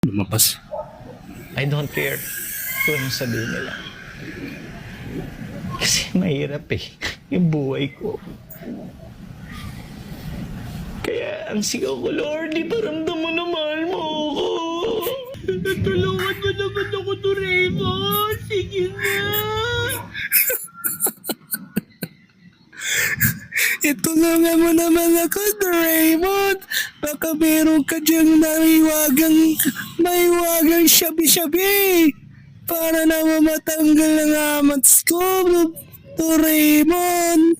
Lumabas. I don't care kung anong sabihin nila. Kasi mahirap eh, yung buhay ko. Kaya ang sigaw ko, Lord, iparamdam mo na mahal mo ako. Tulungan mo naman ako, Doraemon. Sige na. Itulungan mo naman ako, Doraemon. Baka meron ka diyang maiwagang shabi-shabi. Para na matanggal ang amats ko, Doraemon.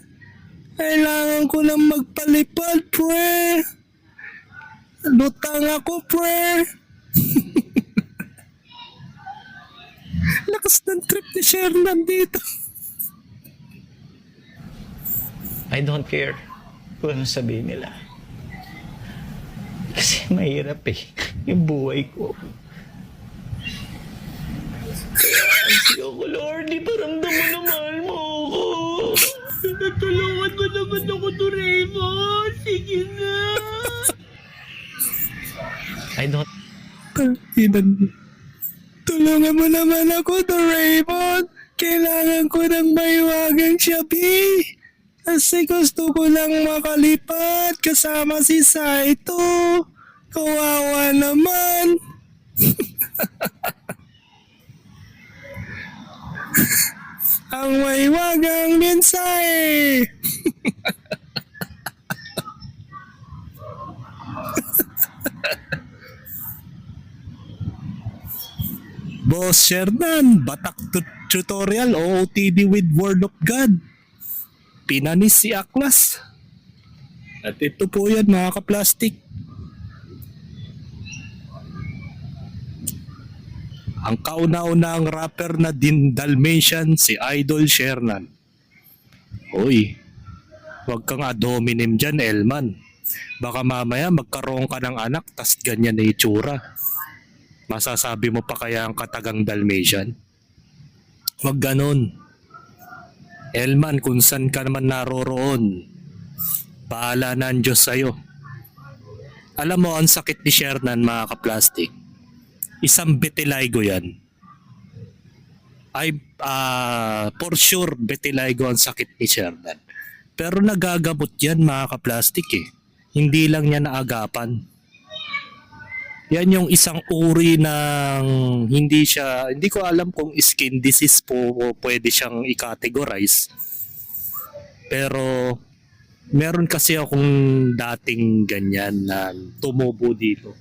Kailangan ko lang magpalipad, pre. Lutang ako, pre. Lakas ng trip ni Sherman dito. I don't care kung anong sabihin nila. Kasi mahirap eh, yung buhay ko. Kaya ang sigaw ko, Lord, iparamdam mo na mahal mo ako. Tulungan mo naman ako, Doraemon. Sige na. I don't... Tulungan mo naman ako, Doraemon. Kailangan ko ng maiwagang shabi. Kasi gusto ko lang makalipad kasama si Saito. Kawawa naman. Ang maiwagang mensahe. Boss Sherman, Batak Tutorial OOTD with Word of God. Pinanis si Aklas. At ito po yan, mga kaplastik. Ang kauna-unang rapper na Dalmatian, si Idol Shernan. Hoy, wag kang adominem dyan, Elman. Baka mamaya magkaroon ka ng anak, tas ganyan na itsura. Masasabi mo pa kaya ang katagang Dalmatian? Wag ganon. Elman, kung saan ka naman naroroon, bahala na ang Diyos sa'yo. Alam mo, ang sakit ni Shernan, mga kaplastik. Isang vitiligo yan. For sure, vitiligo ang sakit ni Shernan. Pero nagagamot yan, mga kaplastik eh. Hindi lang niya naagapan. Yan yung isang uri ng hindi ko alam kung skin disease po o pwede siyang i-categorize. Pero meron kasi akong dating ganyan na tumubo dito.